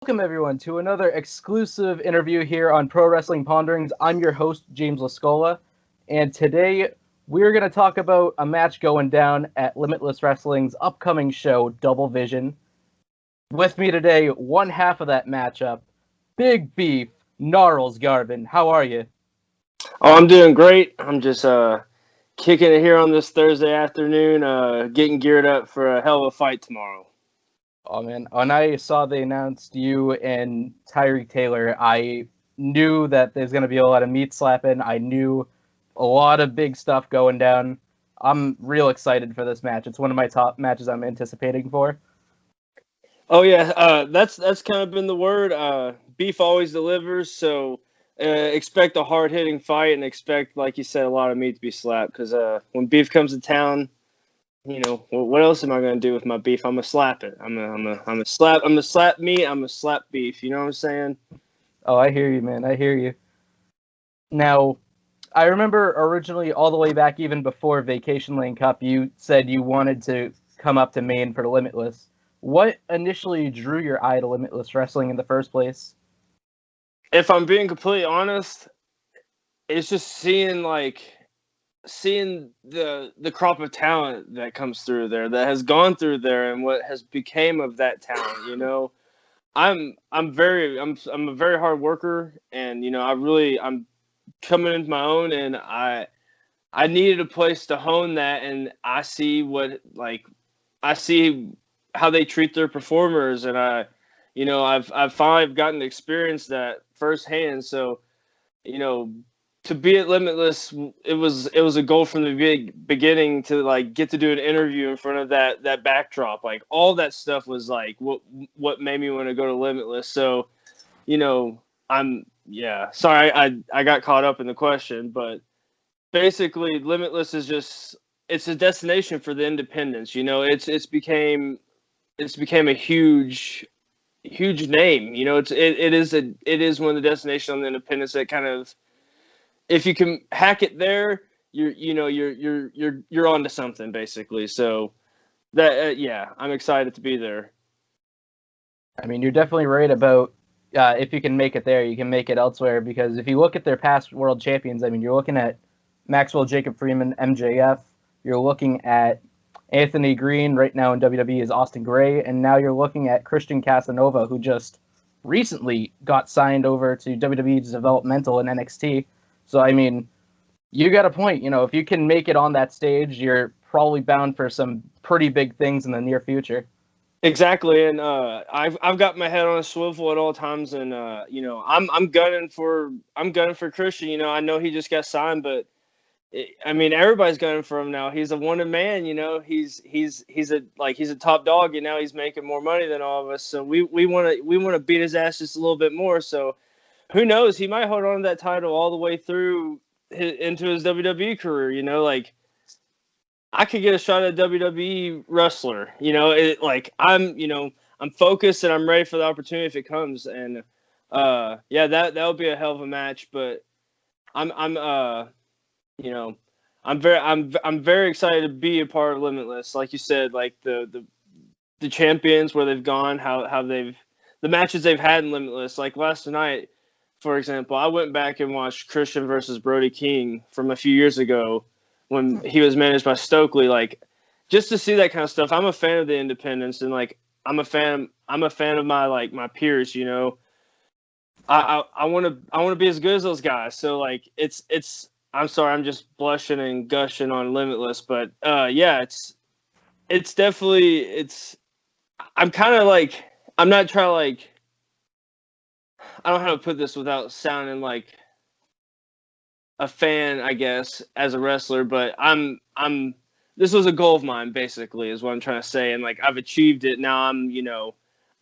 Welcome, everyone, to another exclusive interview here on Pro Wrestling Ponderings. I'm your host, James Lascola, and today we're going to talk about a match going down at Limitless Wrestling's upcoming show, Double Vision. With me today, one half of that matchup, Big Beef, Gnarls Garvin. How are you? Oh, I'm doing great. I'm just kicking it here on this Thursday afternoon, getting geared up for a hell of a fight tomorrow. Oh, man. When I saw they announced you and Tyree Taylor, I knew that there's going to be a lot of meat slapping. I knew a lot of big stuff going down. I'm real excited for this match. It's one of my top matches I'm anticipating for. Oh yeah, that's kind of been the word. Beef always delivers, so expect a hard hitting fight and expect, like you said, a lot of meat to be slapped. Because when beef comes to town, what else am I gonna do with my beef? I'm gonna slap it. I'm gonna slap meat. I'm gonna slap beef. You know what I'm saying? Oh, I hear you, man. I hear you. Now, I remember originally, all the way back even before Vacation Lane Cup, you said you wanted to come up to Maine for Limitless. What initially drew your eye to Limitless Wrestling in the first place? If I'm being completely honest, it's just seeing the crop of talent that comes through there, that has gone through there, and what has became of that talent. I'm a very hard worker, and I'm coming into my own, and I needed a place to hone that, and I see how they treat their performers, and I've finally gotten to experience that firsthand. So you know, to be at Limitless, it was a goal from the beginning to like get to do an interview in front of that backdrop. Like all that stuff was like what made me want to go to Limitless. So I'm yeah. Sorry, I got caught up in the question, but basically, Limitless is just it's a destination for the independents. It's became a huge name. It is one of the destinations on the independents that kind of, if you can hack it there, you're onto something basically. So that yeah, I'm excited to be there. I mean, you're definitely right about if you can make it there, you can make it elsewhere. Because if you look at their past world champions, I mean, you're looking at Maxwell Jacob Freeman, MJF. You're looking at Anthony Green right now in WWE is Austin Gray, and now you're looking at Christian Casanova, who just recently got signed over to WWE's developmental in NXT. So I mean, you got a point. If you can make it on that stage, you're probably bound for some pretty big things in the near future. Exactly, and I've got my head on a swivel at all times, and I'm gunning for Christian. I know he just got signed, but I mean, everybody's gunning for him now. He's a wanted man. He's a top dog, and now he's making more money than all of us. So we want to beat his ass just a little bit more. So who knows? He might hold on to that title all the way through into his WWE career. I could get a shot at a WWE wrestler. I'm focused and I'm ready for the opportunity if it comes. And yeah, that'll be a hell of a match. But I'm you know, I'm very excited to be a part of Limitless. Like you said, like the champions, where they've gone, how they've the matches they've had in Limitless. Like last night, for example, I went back and watched Christian versus Brody King from a few years ago when he was managed by Stokely. Like just to see that kind of stuff. I'm a fan of the independents, and like I'm a fan of my peers. I want to be as good as those guys. So like it's I'm sorry, I'm just blushing and gushing on Limitless, but yeah, it's definitely I'm kind of like, I'm not trying to like, I don't know how to put this without sounding like a fan, I guess, as a wrestler, but I'm this was a goal of mine basically, is what I'm trying to say, and like I've achieved it. Now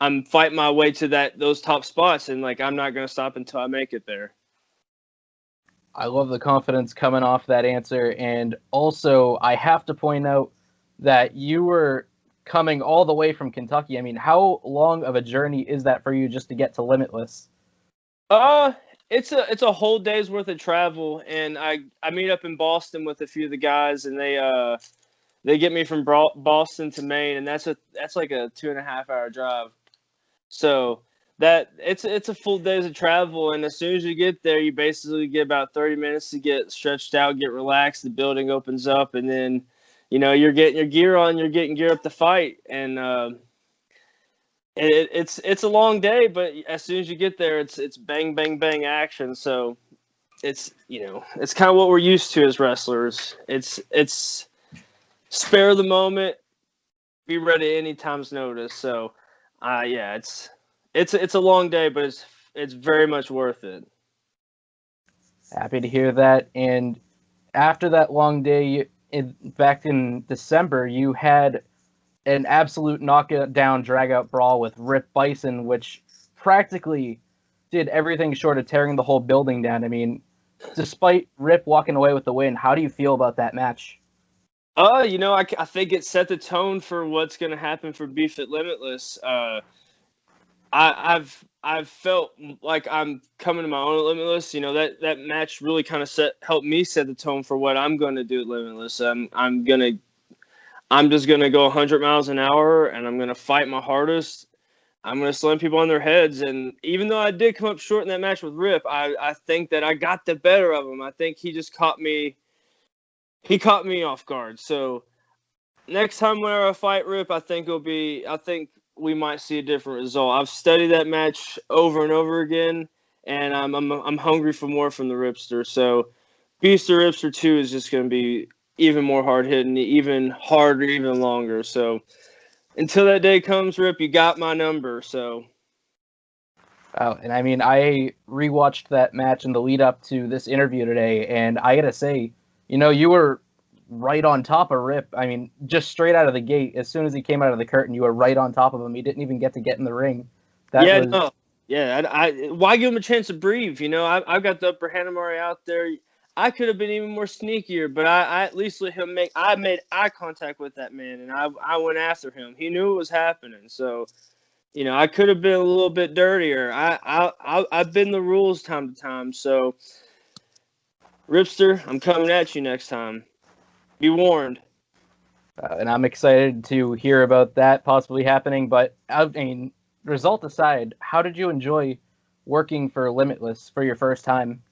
I'm fighting my way to those top spots, and like I'm not gonna stop until I make it there. I love the confidence coming off that answer. And also, I have to point out that you were coming all the way from Kentucky. I mean, how long of a journey is that for you just to get to Limitless? Uh, it's a whole day's worth of travel, and I meet up in Boston with a few of the guys, and they get me from Boston to Maine, and that's like a 2.5 hour drive. So, that it's a full days of travel, and as soon as you get there, you basically get about 30 minutes to get stretched out, get relaxed. The building opens up, and then you're getting your gear on, you're getting geared up to fight, and it's a long day, but as soon as you get there, it's bang bang bang action. So it's kind of what we're used to as wrestlers. It's spare the moment, be ready any time's notice. So yeah, it's a long day, but it's very much worth it. Happy to hear that. And after that long day, back in December, you had an absolute knockdown, drag-out brawl with Rip Bison, which practically did everything short of tearing the whole building down. I mean, despite Rip walking away with the win, how do you feel about that match? I think it set the tone for what's going to happen for Beef at Limitless. I've felt like I'm coming to my own at Limitless. That match really kind of helped me set the tone for what I'm going to do at Limitless. I'm just gonna go 100 miles an hour, and I'm gonna fight my hardest. I'm gonna slam people on their heads, and even though I did come up short in that match with Rip, I think that I got the better of him. I think he just caught me. He caught me off guard. So next time whenever I fight Rip, I think we might see a different result. I've studied that match over and over again, and I'm hungry for more from the Ripster. So Beast or Ripster 2 is just going to be even more hard hitting, even harder, even longer. So until that day comes, Rip, you got my number. So. Oh, and I mean, I rewatched that match in the lead up to this interview today, and I gotta say, you were right on top of Rip. I mean, just straight out of the gate, as soon as he came out of the curtain, you were right on top of him. He didn't even get in the ring. No. Yeah, why give him a chance to breathe? I've got the upper hand. I'm already out there. I could have been even more sneakier, but I at least let him I made eye contact with that man, and I went after him. He knew it was happening, so I could have been a little bit dirtier. I've been the rules time to time. So, Ripster, I'm coming at you next time. Be warned. And I'm excited to hear about that possibly happening. But I mean, result aside, how did you enjoy working for Limitless for your first time?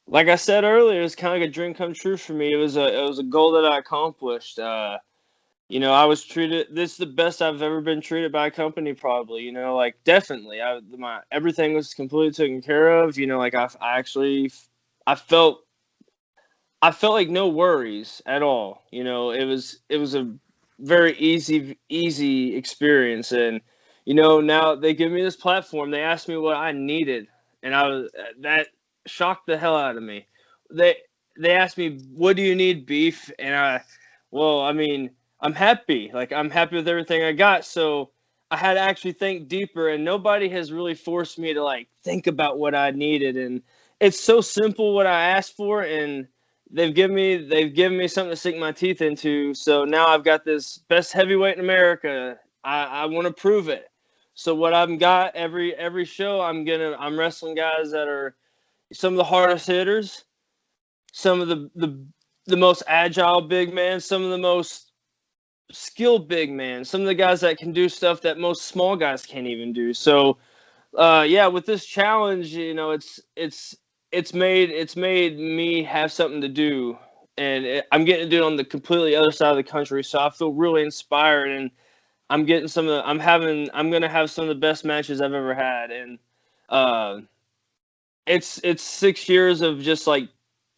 Like I said earlier, it's kind of like a dream come true for me. It was a goal that I accomplished. I was treated. This is the best I've ever been treated by a company, probably. Definitely. Everything was completely taken care of. I felt like no worries at all. It was a very easy experience, and now they give me this platform. They asked me what I needed, and that shocked the hell out of me. They asked me, "What do you need, Beef?" And I'm happy. Like, I'm happy with everything I got. So I had to actually think deeper, and nobody has really forced me to think about what I needed. And it's so simple what I asked for, and they've given me something to sink my teeth into. So now I've got this best heavyweight in America. I want to prove it. So what I've got every show, I'm wrestling guys that are some of the hardest hitters, some of the most agile big men, some of the most skilled big man, some of the guys that can do stuff that most small guys can't even do. So with this challenge, it's made me have something to do, and I'm getting to do it on the completely other side of the country. So I feel really inspired, and I'm getting I'm gonna have some of the best matches I've ever had, and it's 6 years of just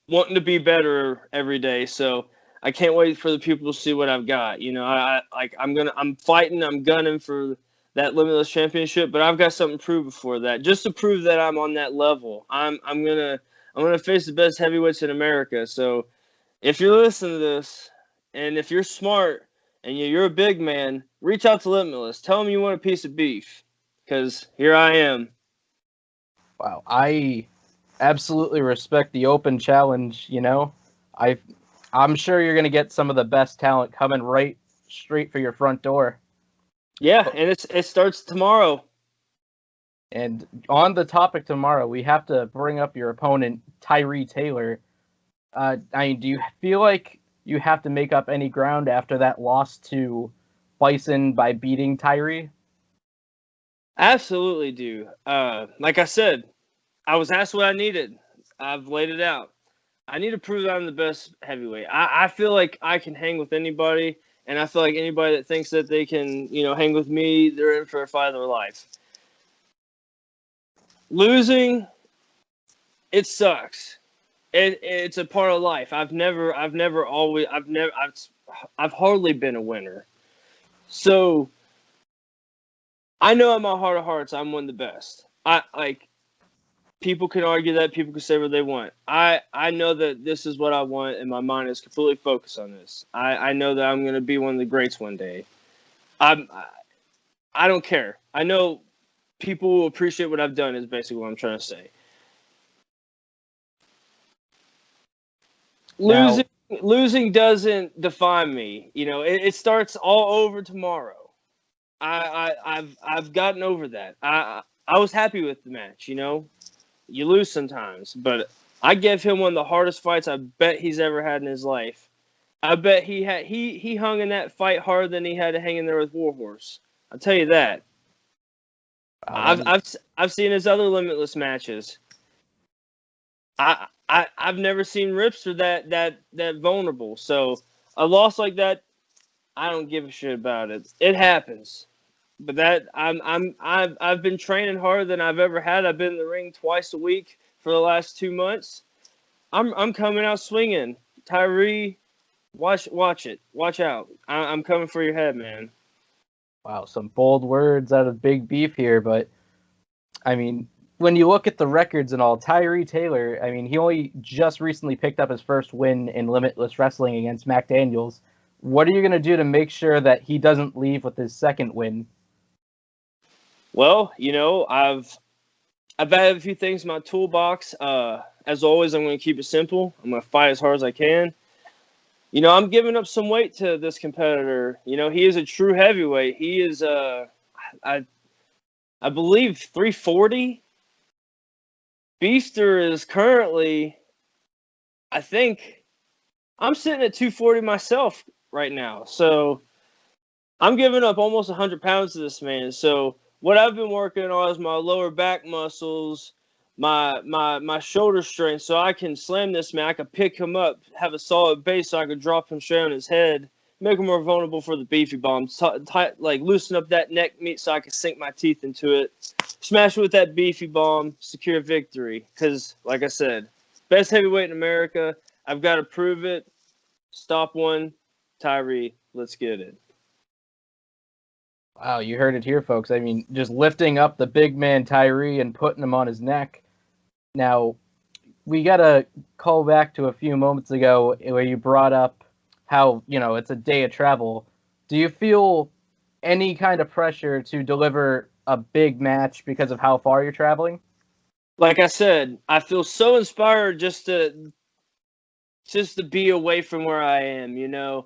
wanting to be better every day. So I can't wait for the people to see what I've got. I'm fighting, I'm gunning for that Limitless Championship, but I've got something to prove before that, just to prove that I'm on that level. I'm gonna face the best heavyweights in America. So if you're listening to this, and if you're smart and you're a big man, reach out to Limitless. Tell them you want a piece of beef, because here I am. Wow, I absolutely respect the open challenge. I'm sure you're gonna get some of the best talent coming right straight for your front door. Yeah, and it starts tomorrow. And on the topic tomorrow, we have to bring up your opponent, Tyree Taylor. Do you feel like you have to make up any ground after that loss to Bison by beating Tyree? Absolutely do. Like I said, I was asked what I needed. I've laid it out. I need to prove that I'm the best heavyweight. I feel like I can hang with anybody, and I feel like anybody that thinks that they can, hang with me, they're in for a fight of their life. Losing, it sucks. It's a part of life. I've hardly been a winner. So I know in my heart of hearts I'm one of the best. I like people can argue that, people can say what they want. I know that this is what I want, and my mind is completely focused on this. I know that I'm gonna be one of the greats one day. I don't care. I know people will appreciate what I've done. Is basically what I'm trying to say. Now, Losing doesn't define me. It starts all over tomorrow. I've gotten over that. I was happy with the match. You lose sometimes, but I gave him one of the hardest fights I bet he's ever had in his life. I bet he hung in that fight harder than he had to hang in there with Warhorse. I'll tell you that. I've seen his other Limitless matches. I've never seen Ripster that vulnerable. So a loss like that, I don't give a shit about it. It happens. But I've been training harder than I've ever had. I've been in the ring twice a week for the last 2 months. I'm coming out swinging. Tyree, watch it. Watch out. I'm coming for your head, man. wow, some bold words out of Big Beef here, but I mean, when you look at the records and all, Tyree Taylor, I mean, he only just recently picked up his first win in Limitless Wrestling against Mac Daniels. What are you going to do to make sure that he doesn't leave with his second win? Well, I've added a few things in my toolbox. As always, I'm going to keep it simple. I'm going to fight as hard as I can. I'm giving up some weight to this competitor. He is a true heavyweight. He is, I believe, 340. Beefster is currently, I think, I'm sitting at 240 myself right now. So I'm giving up almost 100 pounds to this man. So what I've been working on is my lower back muscles, my shoulder strength, so I can slam this man. I can pick him up, have a solid base, so I can drop him straight on his head, make him more vulnerable for the beefy bomb. Like loosen up that neck meat so I can sink my teeth into it, smash it with that beefy bomb, secure victory. Because, like I said, best heavyweight in America. I've got to prove it. Stop one, Tyree. Let's get it. Wow, you heard it here, folks. I mean, just lifting up the big man Tyree and putting him on his neck. Now, we got to call back to a few moments ago where you brought up how, it's a day of travel. Do you feel any kind of pressure to deliver a big match because of how far you're traveling? Like I said, I feel so inspired just to be away from where I am,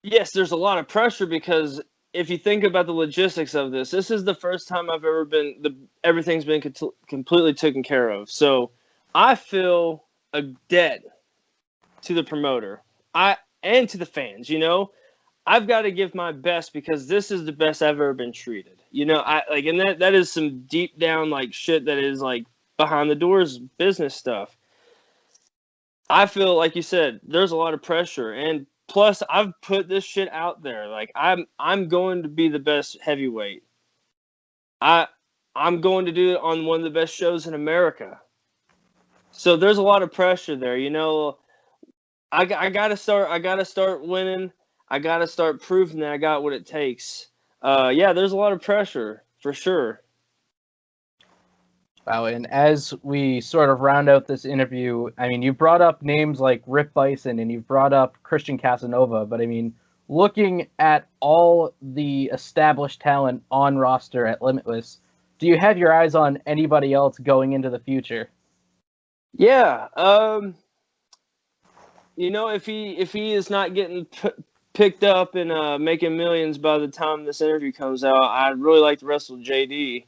Yes, there's a lot of pressure because if you think about the logistics of this is the first time I've ever everything's been completely taken care of. So I feel a debt to the promoter, and to the fans. I've got to give my best because this is the best I've ever been treated. And that is some deep down like shit that is like behind the doors business stuff. I feel like you said there's a lot of pressure, and plus I've put this shit out there. Like I'm going to be the best heavyweight. I'm going to do it on one of the best shows in America. So there's a lot of pressure there. I gotta start winning. I gotta start proving that I got what it takes. Yeah, there's a lot of pressure for sure. Wow, and as we sort of round out this interview, I mean, you brought up names like Rip Bison and you've brought up Christian Casanova, but I mean, looking at all the established talent on roster at Limitless, do you have your eyes on anybody else going into the future? Yeah, if he is not getting picked up and making millions by the time this interview comes out, I'd really like to wrestle JD.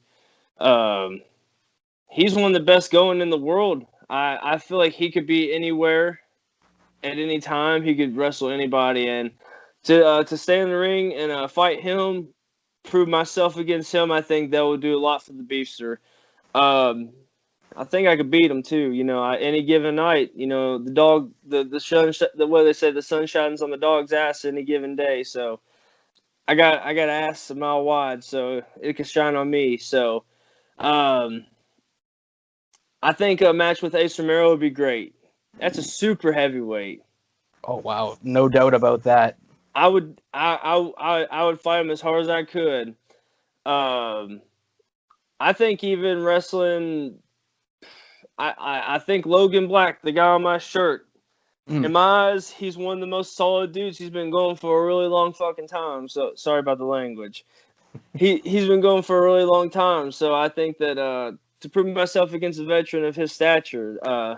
He's one of the best going in the world. I feel like he could be anywhere at any time. He could wrestle anybody, and to stay in the ring and fight him, prove myself against him, I think that would do a lot for the Beefster. I think I could beat him too. Any given night, the sun, the way they say the sun shines on the dog's ass any given day. So I got ass a mile wide, so it can shine on me. So, I think a match with Ace Romero would be great. That's a super heavyweight. Oh wow, no doubt about that. I would fight him as hard as I could. I think even wrestling. I think Logan Black, the guy on my shirt, in my eyes, he's one of the most solid dudes. He's been going for a really long fucking time. So sorry about the language. He's been going for a really long time. So I think that to prove myself against a veteran of his stature, I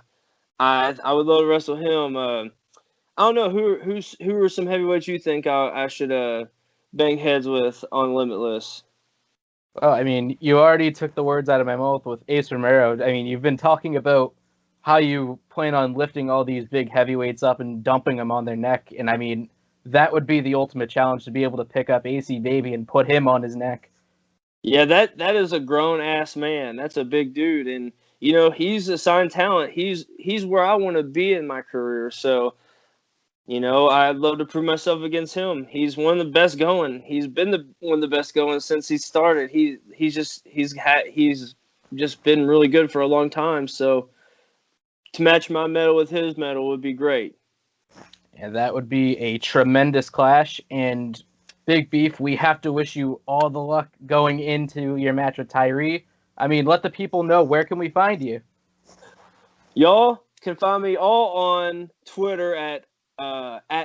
would love to wrestle him. I don't know who are some heavyweights you think I should bang heads with on Limitless. Well, I mean, you already took the words out of my mouth with Ace Romero. I mean, you've been talking about how you plan on lifting all these big heavyweights up and dumping them on their neck. And I mean, that would be the ultimate challenge, to be able to pick up AC Baby and put him on his neck. Yeah, that is a grown ass man. That's a big dude, and he's a signed talent. He's where I want to be in my career. So, I'd love to prove myself against him. He's one of the best going. He's been one of the best going since he started. He's just been really good for a long time. So, to match my medal with his medal would be great. And that would be a tremendous clash. And Big Beef, we have to wish you all the luck going into your match with Tyree. I mean, let the people know, where can we find you? Y'all can find me all on Twitter at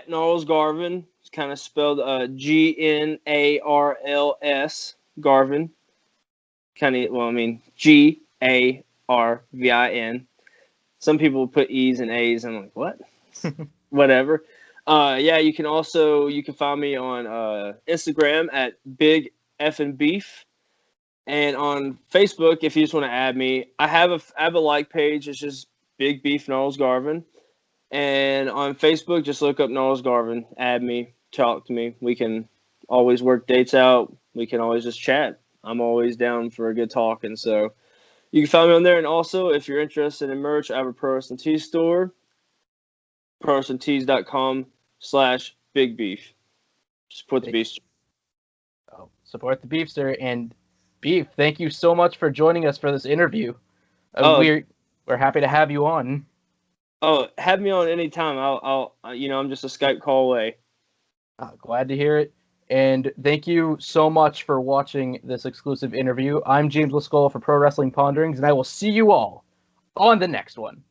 Gnarls Garvin. It's kind of spelled Gnarls Garvin. Garvin. Some people put E's and A's. I'm like, what? Whatever. You can find me on Instagram at Big Effin' Beef, and on Facebook if you just want to add me. I have a like page. It's just Big Beef Gnarls Garvin, and on Facebook just look up Gnarls Garvin. Add me, talk to me. We can always work dates out. We can always just chat. I'm always down for a good talk, and so you can find me on there. And also, if you're interested in merch, I have a Pro Wrestling Tees store. ProWrestlingTees.com/BigBeef. Support the Beefster. Oh, support the Beefster. And Beef, thank you so much for joining us for this interview. We're happy to have you on. Oh, have me on anytime. I'm just a Skype call away. Glad to hear it. And thank you so much for watching this exclusive interview. I'm James Lascola for Pro Wrestling Ponderings, and I will see you all on the next one.